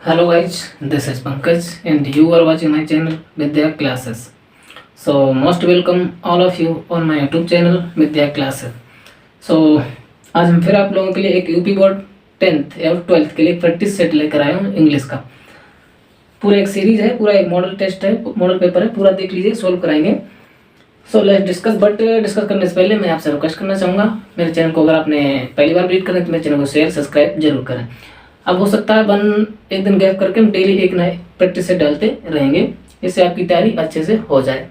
Hello guys, this is Pankaj and you are watching my channel Vidya Classes. So most welcome all of you on my YouTube channel Vidya Classes. So आज हम फिर आप लोगों के लिए एक UP board 10th और 12th के लिए प्रैक्टिस सेट लेकर आए हूँ इंग्लिश का। पूरा एक सीरीज है, पूरा एक मॉडल टेस्ट है, मॉडल पेपर है, पूरा देख लीजिए, सोल्व कराएंगे। So let's discuss. But discuss करने से पहले मैं आपसे रिक्वेस्ट करना चाहूँगा, मेरे चैनल को अगर आपने पहली बार विजिट करें तो मेरे चैनल को शेयर सब्सक्राइब जरूर करें। अब हो सकता है एक दिन गैप करके हम डेली एक नए प्रैक्टिस से डालते रहेंगे, इससे आपकी तैयारी अच्छे से हो जाए।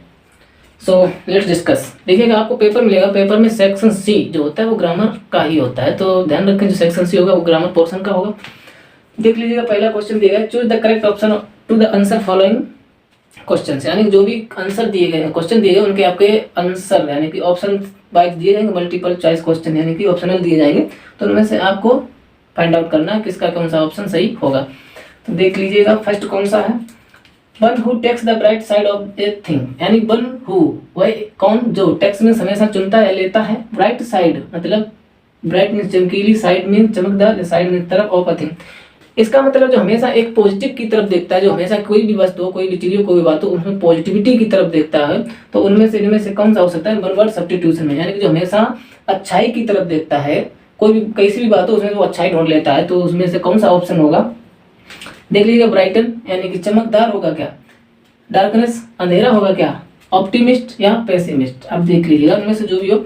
So let's discuss. देखिएगा आपको पेपर मिलेगा, पेपर में सेक्शन सी जो होता है वो ग्रामर का ही होता है, तो ध्यान रखें जो सेक्शन सी होगा वो ग्रामर पोर्शन का होगा। देख लीजिएगा, पहला क्वेश्चन दिया है, choose the correct option to the answer following question, यानी जो भी आंसर दिए गए क्वेश्चन दिए गए उनके आपके आंसर यानी कि ऑप्शन वाइज दिए जाएंगे, मल्टीपल चॉइस क्वेश्चन यानी कि ऑप्शनल दिए जाएंगे, तो उनमें से आपको फाइंड आउट करना है किसका कौन सा ऑप्शन सही होगा। तो देख लीजिएगा, फर्स्ट कौन सा है, one who takes the bright side of a thing, यानी वन हु वह कौन जो टेक्स में हमेशा चुनता है लेता है, ब्राइट साइड मतलब ब्राइट मीन्स चमकीली, साइड मीन्स चमकदार, साइड मीन्स तरफ, ऑफ अ थिंग इसका मतलब जो हमेशा एक पॉजिटिव की तरफ देखता है, जो हमेशा कोई भी वस्तु कोई भी चीज कोई भी बात हो उसमें पॉजिटिविटी की तरफ देखता है, तो उनमें से कौन सा हो सकता है वन वर्ड सब्स्टिट्यूशन में, यानी कि जो हमेशा अच्छाई की तरफ देखता है, कोई भी कैसी भी बात हो उसमें वो अच्छाई ढूंढ लेता है, तो उसमें से कौन सा ऑप्शन होगा। देख लीजिए, ब्राइटन यानी कि चमकदार होगा क्या, डार्कनेस अंधेरा होगा क्या, ऑप्टिमिस्ट या पेसिमिस्ट। अब देख लीजिएगा उनमें से जो भी हो।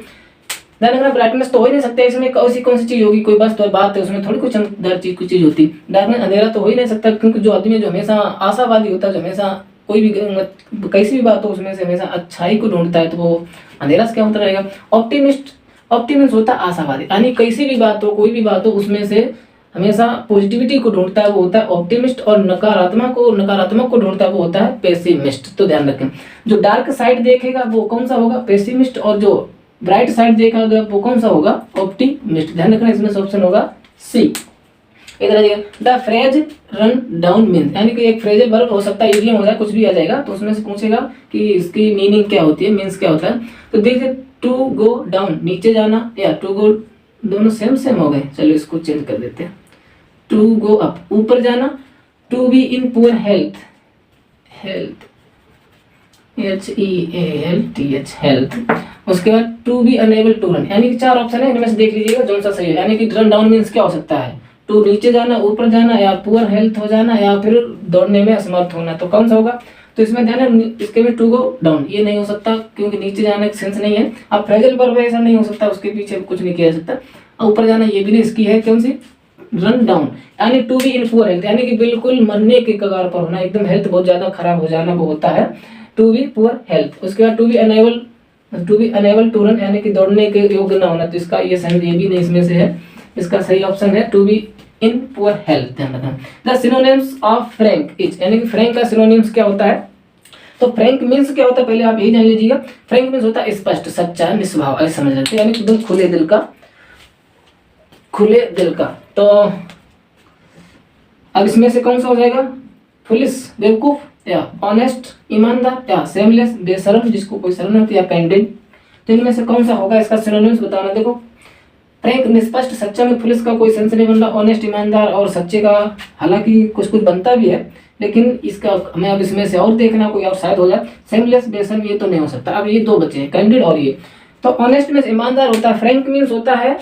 ब्राइटनेस तो हो ही नहीं सकता, इसमें कौन सी चीज होगी, कोई बस तो बात है उसमें थोड़ी कोई चमकदार चीज कुछ चीज होती। डार्कनेस अंधेरा तो हो ही नहीं सकता, क्योंकि जो आदमी जो हमेशा आशावादी होता है, जो हमेशा कोई भी कैसी भी बात हो उसमें से हमेशा अच्छाई को ढूंढता है, तो वो अंधेरा से क्या होता रहेगा। ऑप्टिमिस्ट होता है आशावादी, यानी कैसी भी बात हो कोई भी बात हो उसमें से हमेशा पॉजिटिविटी को ढूंढता है, वो होता है ऑप्टिमिस्ट, और नकारात्मक को ढूंढता है वो होता है पेसिमिस्ट। तो ध्यान रखें, जो डार्क साइड देखेगा वो कौन सा होगा, पेसिमिस्ट, और जो ब्राइट साइड देखेगा वो कौन सा होगा, ऑप्टिमिस्ट। ध्यान रखना, इसमें से ऑप्शन होगा सी। इधर आइएगा, the phrase run down means, यानी कि एक फ्रेजल वर्ब हो सकता है, इडियम हो जाए, कुछ भी आ जाएगा, तो उसमें से पूछेगा कि इसकी मीनिंग क्या होती है, मीन्स क्या होता है। तो देखिए, टू गो डाउन नीचे जाना, या टू गो, दोनों सेम हो गए, चलो इसको चेंज कर देते हैं। टू गो अप ऊपर जाना, to be in poor health HEALTH health. उसके बाद to be unable to run, यानी कि चार ऑप्शन है, इनमें से देख लीजिएगा कौन सा सही है। यानी कि रन डाउन मीन्स क्या हो सकता है, टू नीचे जाना, ऊपर जाना, या पुअर हेल्थ हो जाना, या फिर दौड़ने में असमर्थ होना, तो कौन सा होगा। तो इसमें ध्यान है, इसके में टू गो डाउन ये नहीं हो सकता, क्योंकि नीचे जाने का सेंस नहीं है। अब फ्रेजल वर्ब ऐसा नहीं हो सकता, उसके पीछे कुछ नहीं किया जा सकता। ऊपर जाना ये भी नहीं, इसकी है कौन सी, रन डाउन, यानी to be in poor health, यानी कि बिल्कुल मरने के कगार पर होना, एकदम हेल्थ बहुत ज्यादा खराब हो जाना, वो होता है टू बी पुअर हेल्थ। उसके बाद to be unable to run, यानी कि दौड़ने के योग्य ना होना, तो इसका ये भी नहीं इसमें से है, इसका सही ऑप्शन है to be in poor health. ध्यान रखना। The synonyms of frank is, यानी कि फ्रैंक का सिनोनिम्स क्या होता है, तो फ्रैंक मीन्स क्या होता है पहले आप यही जान लीजिएगा। फ्रैंक मीन्स होता है स्पष्ट, सच्चा, निष्भाव, ऐसे समझ लेते हैं, यानी एकदम खुले दिल का। तो अब इसमें से कौन सा हो जाएगा, फुलिश बेवकूफ, या ऑनेस्ट ईमानदार, या सेमलेस बेशरम जिसको कोई शर्म नहीं होती, या कैंडिड। तो इनमें से कौन सा होगा, इसका सिनोनिम्स बताना। देखो, फ्रैंक निष्पष्ट, सच्चा में पुलिस का कोई सेंस नहीं बन रहा, ऑनेस्ट ईमानदार, और सच्चे का हालांकि कुछ बनता भी है, लेकिन इसका हमें अब इसमें से और देखना, कोई और शायद हो जाए। सेमलेस बेशर्म ये तो नहीं हो सकता। अब ये दो बचे हैं, कैंडिड और ये। तो ऑनेस्ट मीन्स ईमानदार होता है, फ्रैंक मीन्स होता है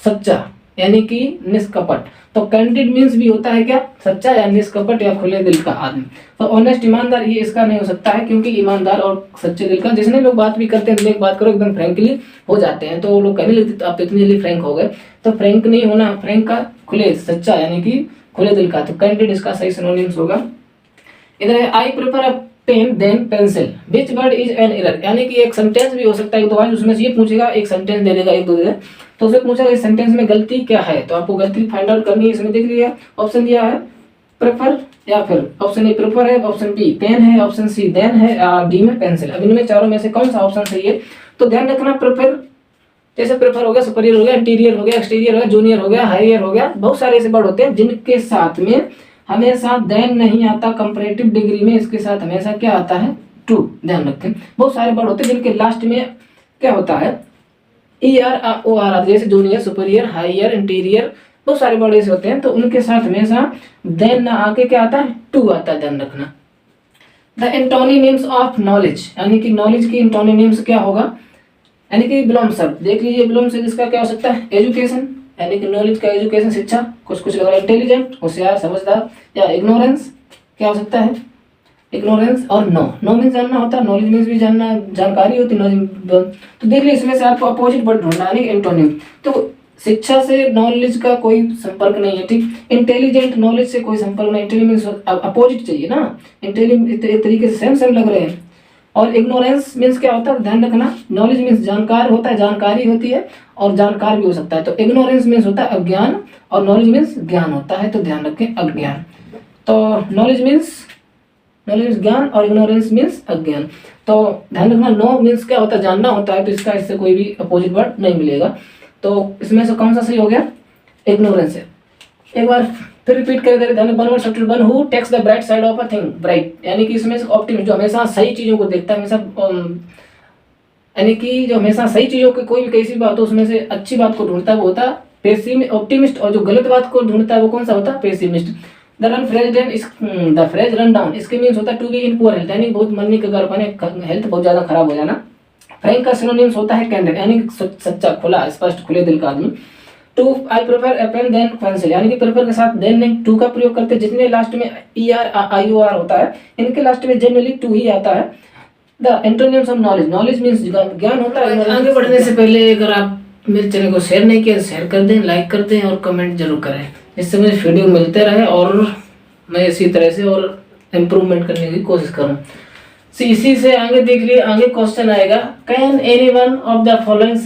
सच्चा यानी कि निष्कपट, तो कैंडिड मीन्स भी होता है क्या, सच्चा या निष्कपट या खुले दिल का आदमी। तो ऑनेस्ट ईमानदार ये इसका नहीं हो सकता है, क्योंकि ईमानदार और सच्चे दिल का, जिसने लोग बात भी करते हैं, बात करो एकदम फ्रैंकली हो जाते हैं, तो वो लोग कहने लगते आप इतनी जल्दी फ्रैंक हो गए, तो फ्रैंक नहीं होना, फ्रैंक का खुले सच्चा यानी कि खुले दिल का, तो कैंडिड इसका सही सिनोनिम्स होगा। इधर है, I prefer a pen than pencil, which word is an error, यानी कि एक सेंटेंस भी हो सकता है, तो आज उसमें से ये पूछेगा, एक सेंटेंस दे देगा, एक दो दे दे, तो उसे पूछेगा इस सेंटेंस में गलती क्या है, तो आपको गलती फाइंड आउट करनी है। इसमें देख लिया, ऑप्शन दिया है प्रेफर, या फिर ऑप्शन ए प्रेफर है, ऑप्शन बी पेन है, ऑप्शन सी देन है, डी में पेंसिल। अब इनमें चारों में से कौन सा ऑप्शन सही है, तो ध्यान रखना, प्रेफर जैसे प्रेफर हो गया, सुपीरियर हो गया, इंटीरियर हो गया, एक्सटीरियर हो गया, जूनियर हो गया, हायर हो गया, बहुत सारे ऐसे वर्ड होते हैं जिनके साथ में हमेशा देन नहीं आता। कंपैरेटिव डिग्री में इसके साथ हमेशा क्या आता है, टू। ध्यान रखें, बहुत सारे वर्ड होते हैं जिनके लास्ट में क्या होता है, ER OR, जैसे जूनियर, सुपीरियर, हायर, इंटीरियर, बहुत सारे वर्ड ऐसे होते हैं, तो उनके साथ हमेशा देन ना आके क्या आता है, टू आता है, ध्यान रखना। द एंटोनिम्स ऑफ नॉलेज, यानी कि नॉलेज की एंटोनिम्स क्या होगा, यानी कि विलोम शब्द देख लीजिए। विलोम शब्द इसका क्या हो सकता है, एजुकेशन, यानी कि नॉलेज का एजुकेशन शिक्षा, कुछ लग रहा है इंटेलिजेंट होशियार समझदार, या इग्नोरेंस क्या हो सकता है, इग्नोरेंस। और नो, नो मीन्स जानना होता है, नॉलेज मीन्स भी जानना, जानकारी होती है नॉलेज। तो देख लीजिए इसमें से आपको अपोजिट वर्ड ढूंढना है, एंटोनिम। तो शिक्षा से नॉलेज का कोई संपर्क नहीं है, ठीक। इंटेलिजेंट नॉलेज से कोई संपर्क नहीं, इंटेलिजेंस अपोजिट चाहिए ना, इंटेलिजेंट एक तरीके से सेम सेम लग रहे हैं। और इग्नोरेंस मीन्स क्या होता है, ध्यान रखना, नॉलेज मीन्स जानकार होता है, जानकारी होती है, और जानकार भी हो सकता है। तो इग्नोरेंस मीन्स होता है अज्ञान, और नॉलेज मीन्स ज्ञान होता है, तो ध्यान रखें अज्ञान। तो नॉलेज मीन्स ज्ञान, और इग्नोरेंस मीन्स अज्ञान। तो ध्यान रखना, नो मीन्स क्या होता है, जानना होता है, तो इसका इससे कोई भी अपोजिट वर्ड नहीं मिलेगा। तो इसमें से कौन सा सही हो गया, इग्नोरेंस है। एक बार फिर रिपीट कर दे, one word subject, one who takes the bright side of a thing, bright यानी कि इसमें से ऑप्टिमिस्ट, जो हमेशा सही चीजों को देखता है, हमेशा यानी कि जो हमेशा सही चीजों की कोई भी कैसी बात हो उसमें से अच्छी बात को ढूंढता है, वो होता है ऑप्टिमिस्ट। और जो गलत बात को ढूंढता है वो कौन सा होता है, pessimist. The phrase run down, इसके मीन्स होता है to be in poor health, यानी बहुत मरने के घर पर, हेल्थ बहुत ज्यादा खराब हो जाना। फ्रैंक का सिनोनिम्स होता है कैंडिड, यानी सच्चा, खुला, स्पष्ट, खुले दिल का आदमी। Two I prefer a pen than pencil, यानी कि प्रेफर के साथ देन नहीं, टू का प्रयोग करते, जितने लास्ट में ER होता है, इनके लास्ट में जनरली टू ही आता है। The antonyms of knowledge, knowledge means ज्ञान होता है। आगे बढ़ने से पहले अगर आप मेरे चैनल को शेयर नहीं किया, शेयर कर दें, लाइक कर दें, और कमेंट जरूर करें, इससे मुझे वीडियो मिलते रहे और मैं इसी तरह से और इम्प्रूवमेंट करने की कोशिश करूँ। इसी से आगे देख लिए, आगे क्वेश्चन आएगा, can any one of the following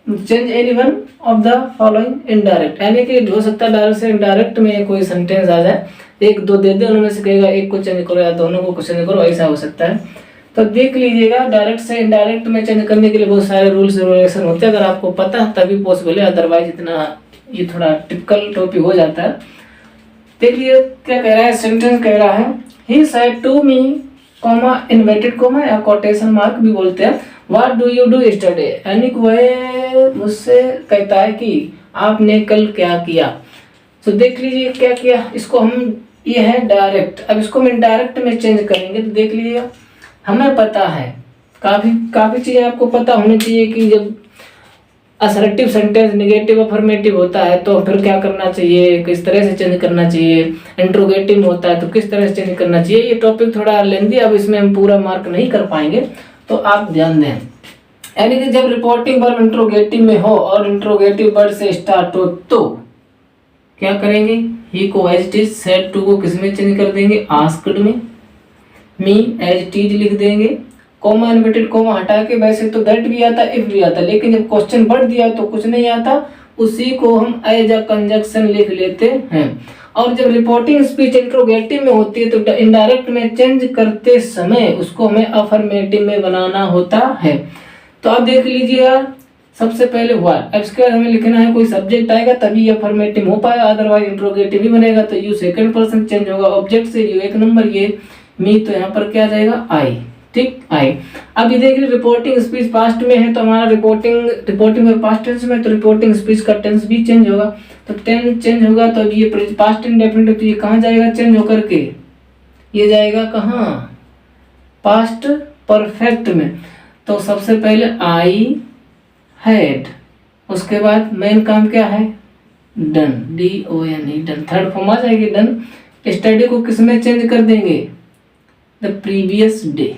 change any one of the following indirect, यानी कि हो सकता है डायरेक्ट से इनडायरेक्ट में कोई सेंटेंस आ जाए, एक दो दे दे, उनमें से कहेगा एक को चेंज करो या दोनों को चेंज करो, ऐसा हो सकता है। तो देख लीजिएगा, डायरेक्ट से इनडायरेक्ट में चेंज करने के लिए बहुत सारे रूल्स रेगुलेशन होते हैं, अगर आपको पता है तभी पॉसिबल है, अदरवाइज इतना ये थोड़ा टिपिकल टॉपिक हो जाता है। देखिए क्या कह रहा है, सेंटेंस कह रहा है, he said to me, comma inverted comma या कोटेशन मार्क भी बोलते हैं, what do you do yesterday, यानी कि वह मुझसे कहता है कि आपने कल क्या किया। तो देख लीजिए क्या किया, इसको हम, ये है डायरेक्ट, अब इसको हम इनडायरेक्ट में चेंज करेंगे। तो देख लीजिए, हमें पता है, काफी चीजें आपको पता होनी चाहिए कि जब असर्टिव सेंटेंस नेगेटिव अफर्मेटिव होता है तो फिर क्या करना चाहिए, किस तरह से चेंज करना चाहिए, इंट्रोगेटिव होता है तो किस तरह से चेंज करना चाहिए। ये टॉपिक थोड़ा लेंदी, अब इसमें हम पूरा मार्क नहीं कर पाएंगे, तो आप ध्यान दें। यानी कि जब रिपोर्टिंग वर्ब इंट्रोगेटिव में हो और इंट्रोगेटिव वर्ड से स्टार्ट हो तो क्या करेंगे, ही को as it is, said to को किस में चेंज कर देंगे, आस्क्ड में, मी एज इट इज लिख देंगे, कॉमा इन्वर्टेड कॉमा हटा के, वैसे तो दैट भी आता, इफ भी आता, लेकिन जब क्वेश्चन बढ़ दिया तो कुछ नहीं आता, उसी को हम एज अ कंजक्शन लिख लेते हैं। और जब रिपोर्टिंग स्पीच इंट्रोगेटिव में होती है तो इनडायरेक्ट में चेंज करते समय उसको हमें अफर्मेटिव में बनाना होता है। तो आप देख लीजिएगा, सबसे पहले व्हाट, अब इसके बाद हमें लिखना है कोई सब्जेक्ट आएगा तभी अफर्मेटिव हो पाएगा, अदरवाइज इंट्रोगेटिव ही बनेगा। तो यू सेकंड पर्सन चेंज होगा, ऑब्जेक्ट से यू एक नंबर, ये मी, तो यहाँ पर क्या जाएगा, आई, ठीक, आई। अब ये देख लीजिए, रिपोर्टिंग स्पीच पास्ट में है तो हमारा रिपोर्टिंग में पास्ट टेंस में, तो रिपोर्टिंग स्पीच का टेंस भी चेंज होगा, तो टेंस चेंज होगा तो ये पास्ट इंडेफिनिट, तो ये कहाँ जाएगा चेंज होकर के, ये जाएगा कहाँ, पास्ट परफेक्ट में। तो सबसे पहले आई हैड, उसके बाद मेन काम क्या है, done, DON, done, third form आ जाएगी डन। स्टडी को किस में चेंज कर देंगे, the previous day,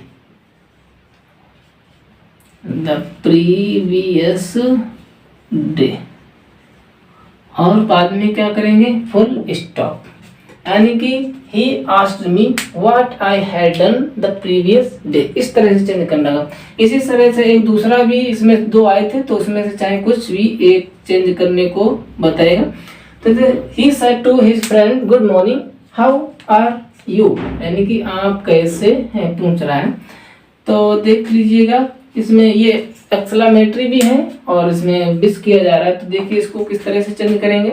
the previous day, और बाद में क्या करेंगे, फुल स्टॉप, यानी कि he asked me what I had done the previous day, इस तरह से चेंज करना होगा। इसी तरह से एक दूसरा भी, इसमें दो आए थे तो उसमें से चाहे कुछ भी एक चेंज करने को बताएगा। तो he said to his friend good morning how are you, यानी कि आप कैसे हैं, पूछ रहा है। तो देख लीजिएगा, इसमें ये एक्सक्लेमेटरी भी है और इसमें विश किया जा रहा है, तो देखिए इसको किस तरह से चेंज करेंगे।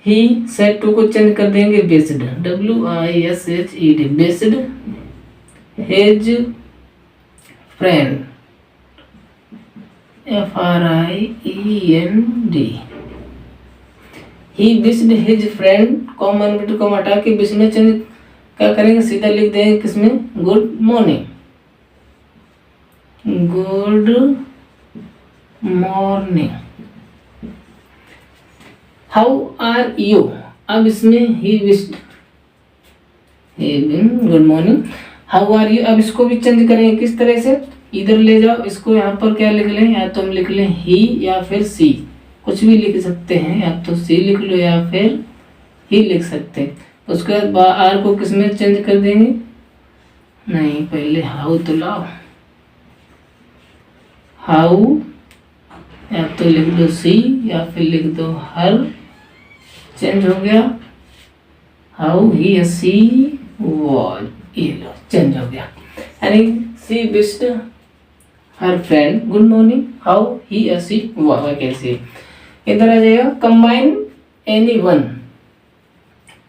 ही सेड टू को चेंज कर देंगे based, WISHED, based his friend, FRIEND, he wished his friend, comma inverted comma हटा के विश में चेंज क्या करेंगे, सीधा लिख देंगे किसमें, good morning, good morning. How are you, अब इसमें he wished good morning, how are you, अब इसको भी चेंज करेंगे किस तरह से, इधर ले जाओ इसको, यहाँ पर क्या लिख लें, या तो हम लिख लें ही या फिर सी, कुछ भी लिख सकते हैं, या तो सी लिख लो या फिर ही लिख सकते हैं। उसके बाद आर को किस में चेंज कर देंगे, नहीं पहले हाउ तो लाओ, हाउ या तो लिख दो सी या फिर लिख दो हर, चेंज हो गया, हाउ ही सी वॉज, ये लो चेंज हो गया, यानी she wished her friend good morning, how he she was कैसे। इधर आ जाएगा combine any one,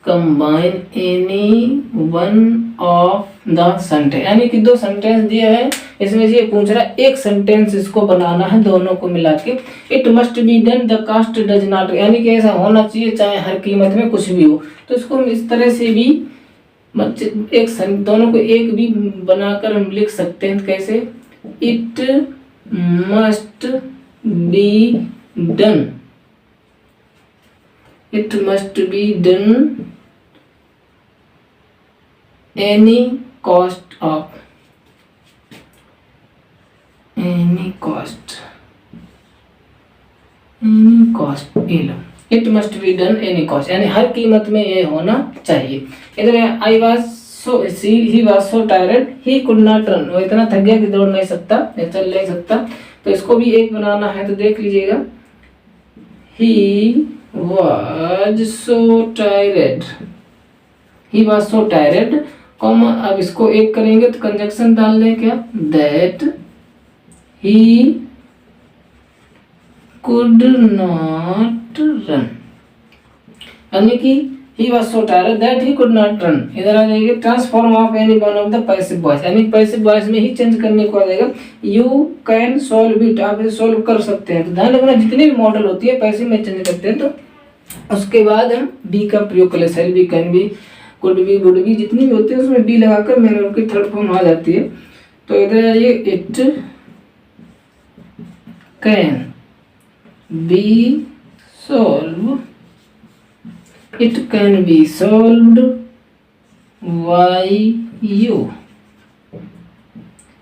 combine any one of the sentence, यानी कि दो सेंटेंस दिए हैं, इसमें से ये पूछ रहा है एक सेंटेंस इसको बनाना है दोनों को मिला के। It must be done the cost does not, यानी कि ऐसा होना चाहिए चाहे हर कीमत में कुछ भी हो, तो इसको हम इस तरह से भी एक दोनों को एक भी बनाकर हम लिख सकते हैं, कैसे, it must be done, it must be done any cost of, any cost, any cost, ये लो it must be done any cost, यानी हर कीमत में ये होना चाहिए। इधर I was so he was so tired he could not run, वो इतना थक गया कि दौड़ नहीं सकता, चल नहीं सकता, तो इसको भी एक बनाना है, तो देख लीजिएगा, ही was so tired, he was so tired, comma अब इसको एक करेंगे तो कंजक्शन डाल दें क्या, that he could not run, यानी कि ही was so tired that he could not run. इधर आ जाएगी transform of any one of the passive voice, यानी पैसिव वॉइस में ही चेंज करने को आ जाएगा, यू कैन सॉल्व इट, आप इसे सॉल्व कर सकते हैं। तो ध्यान रखना जितनी भी मॉडल होती है पैसिव में चेंज करते हैं, तो उसके बाद हम बी का प्रयोग कर ले, shall be, can be, could be, would be, जितनी भी होती है उसमें बी लगाकर मेरे वर्ब की थर्ड फॉर्म आ जाती है। तो इधर आइए, it can be solve, it can be solved by you,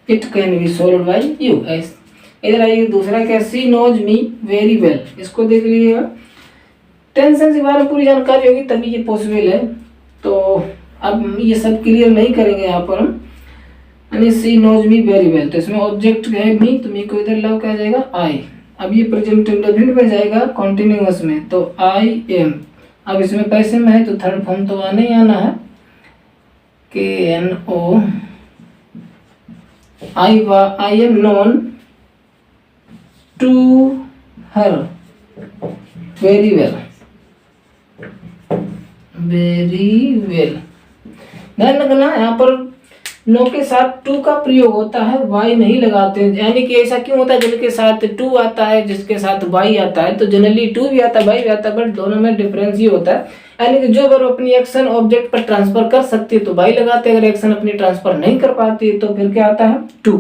it can be solved by you. इधर आइए दूसरा क्या, she knows me very well, इसको देख लीजिएगा, टेंशन के बारे में पूरी जानकारी होगी तभी ये पॉसिबल है, तो अब ये सब क्लियर नहीं करेंगे यहाँ पर हम, यानी सी नोज मी वेरी वेल, तो इसमें ऑब्जेक्ट है मी, तो मी को इधर लाओ, क्या जाएगा आई, अब ये प्रेजेंट इंडेफिनिट में जाएगा कॉन्टिन्यूअस में, तो आई एम, अब इसमें पैसे में है तो थर्ड फॉर्म तो आने ही आना है, K N O, I am known to her very well, very well. ध्यान रखना यहाँ पर नो के साथ टू का प्रयोग होता है, वाई नहीं लगाते हैं, यानी कि ऐसा क्यों होता है, जिनके साथ टू आता है जिसके साथ वाई आता है, तो जनरली टू भी आता है वाई भी आता है, बट दोनों में डिफरेंस ये होता है, यानी कि जो वर्ब अपनी एक्शन ऑब्जेक्ट पर ट्रांसफर कर सकती है तो वाई लगाते हैं, अगर एक्शन अपनी ट्रांसफर नहीं कर पाती है तो फिर क्या आता है, टू।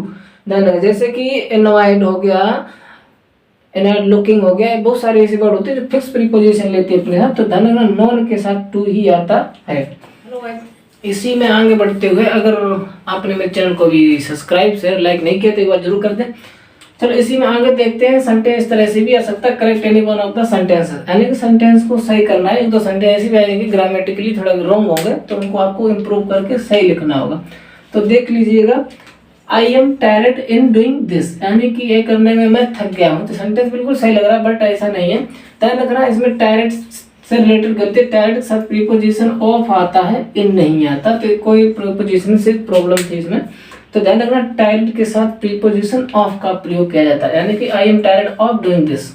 ध्यान रखना, जैसे कि एनवाइड हो गया, एनाइड लुकिंग हो गया, बहुत सारे ऐसे वर्ड होते हैं जो फिक्स प्रीपोजिशन लेते हैं अपने साथ, तो ध्यान रखना नॉन के साथ टू ही आता है। इसी में आगे बढ़ते हुए, अगर आपने मेरे चैनल को भी सब्सक्राइब शेयर लाइक नहीं किया तो एक बार जरूर कर दें। चलो इसी में आगे देखते हैं, सेंटेंस इस तरह से भी आ सकता है, correct any one of the sentences, यानी कि सेंटेंस को सही करना है, एक दो सेंटेंस ऐसे भी आएंगे ग्रामेटिकली थोड़ा रॉन्ग होंगे तो उनको आपको इम्प्रूव करके सही लिखना होगा। तो देख लीजिएगा, आई am tired in doing this, यानी कि ये करने में मैं थक गया हूँ, तो सेंटेंस बिल्कुल सही लग रहा है बट ऐसा नहीं है। ध्यान रखना इसमें टायर्ड से रिलेटेड गलती, टायर्ड के साथ प्रीपोजिशन ऑफ आता है, इन नहीं आता, तो कोई प्रीपोजिशन से प्रॉब्लम थी इसमें, तो ध्यान रखना टायर्ड के साथ प्रीपोजिशन ऑफ का प्रयोग किया जाता है, यानी कि I am tired of doing this.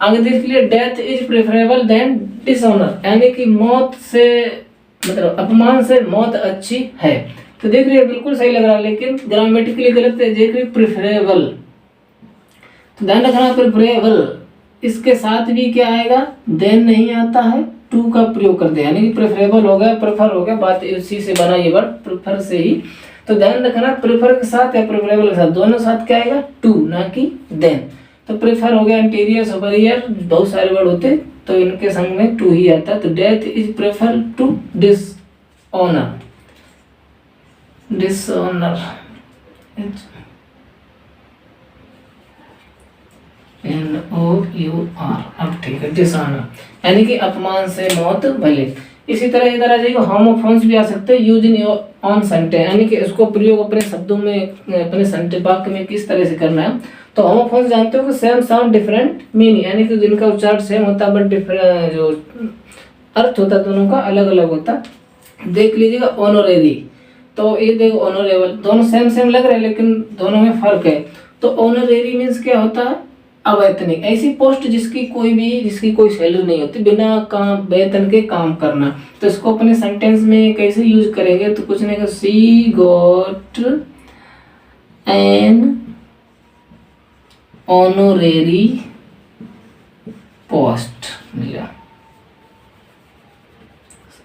आगे देख लीजिए, death is preferable than dishonour, यानी कि मौत से मतलब अपमान से मौत अच्छी है, तो देख रही है बिल्कुल सही लग रहा है, लेकिन ग्रामेटिकली गलत है, देख रही प्रेफरेबल, तो ध्यान रखना प्रेफरेबल, इसके साथ भी क्या आएगा, देन नहीं आता है, टू का प्रयोग करते हैं, यानी कि प्रेफरेबल हो गया, प्रेफर हो गया, बात इसी से बना ये वर्ड प्रेफर से ही। तो ध्यान रखना प्रेफर के साथ या प्रेफरेबल के साथ दोनों साथ क्या आएगा, टू, ना कि देन। तो प्रेफर हो गया, इंटीरियर, सुपीरियर, बहुत सारे वर्ड होते, तो इनके संग में टू ही आता है। तो death is prefer to dishonour, dishonour NOUR। अब ठीक है, डिसऑनर यानी कि अपमान से मौत भले। इसी तरह इधर आ जाएगा, होमोफोन्स भी आ सकते हैं, यूज इन ऑन सेंटेंस, यानी कि इसको प्रयोग अपने शब्दों में, अपने सेंटेंस वाक्य में किस तरह से करना है। तो होमोफोन्स जानते हो कि सेम साउंड डिफरेंट मीनिंग, यानी कि जिनका उच्चारण सेम होता है बट डिफरेंट जो अर्थ होता है दोनों का अलग अलग होता है। देख लीजिएगा ऑनरेरी, तो ये देखो ऑनरेबल, दोनों सेम सेम लग रहे हैं लेकिन दोनों में फर्क है। तो ऑनरेरी मीन्स क्या होता है, अवैतनिक, ऐसी पोस्ट जिसकी कोई सैलरी नहीं होती, बिना काम वेतन के काम करना। तो इसको अपने सेंटेंस में कैसे यूज करेंगे, तो कुछ नहीं, she got an honorary post मिला,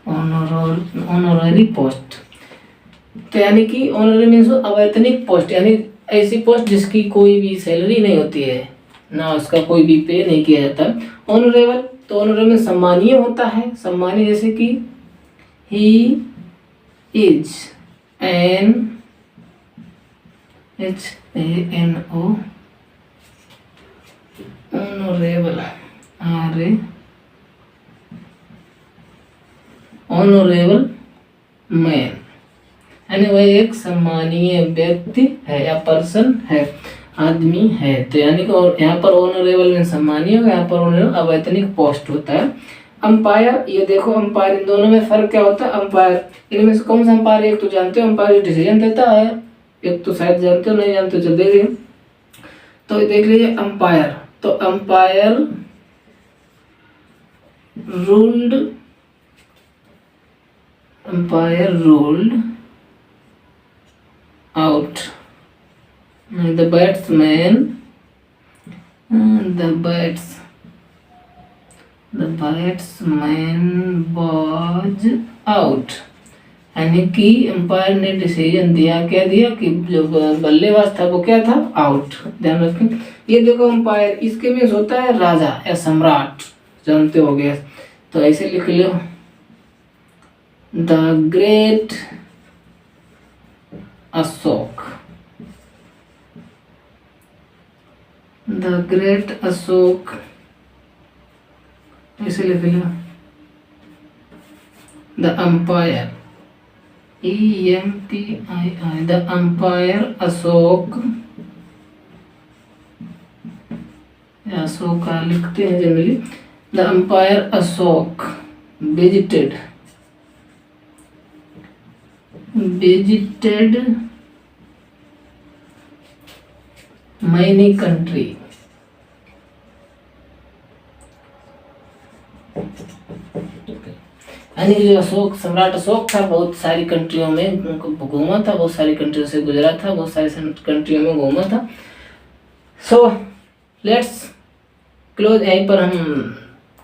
ऑनरेरी पोस्ट। तो यानी कि ऑनरेरी मीन्स अवैतनिक पोस्ट, यानी ऐसी पोस्ट जिसकी कोई भी सैलरी नहीं होती है, ना उसका कोई भी पे नहीं किया जाता। ऑनरेबल, तो ऑनरेबल सम्मानीय होता है, सम्मानीय, जैसे कि he is an HANO honourable, honourable man, यानी वह एक सम्मानीय व्यक्ति है या पर्सन है, आदमी है। तो यानी कि यहाँ पर ऑनरेबल में सम्मानीय होगा, यहाँ पर ऑनरेबल अवैतनिक पोस्ट होता है। अंपायर, ये देखो अंपायर, इन दोनों में फर्क क्या होता है। अंपायर, इनमें से कौन सा अंपायर, एक तो जानते हो अंपायर डिसीजन देता है, एक तो शायद जानते हो, नहीं जानते चल देखिए। तो देख लीजिए अंपायर, तो umpire ruled, umpire ruled out the batsman, the batsman was out, यानी कि अंपायर ने डिसीजन दिया, क्या दिया कि जो बल्लेबाज था वो क्या था, आउट। ध्यान रखें। ये देखो अंपायर, इसके मीन्स होता है राजा या सम्राट, जानते हो गया। तो ऐसे लिख लो, the great Ashoka, the great Ashoka, ऐसे लिख लो, the empire EMPII, the empire Ashoka, Ashoka लिखते हैं generally, the empire Ashoka visited many country, यानी जो अशोक, सम्राट अशोक था, बहुत सारी कंट्रियों में घूमा था, बहुत सारी कंट्रियों से गुजरा था, बहुत सारी कंट्रियों में घूमा था। सो लेट्स क्लोज, यहीं पर हम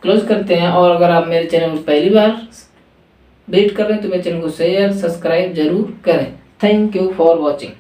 क्लोज करते हैं। और अगर आप मेरे चैनल पर पहली बार विजिट कर रहे हैं तो मेरे चैनल को शेयर सब्सक्राइब जरूर करें। Thank you for watching.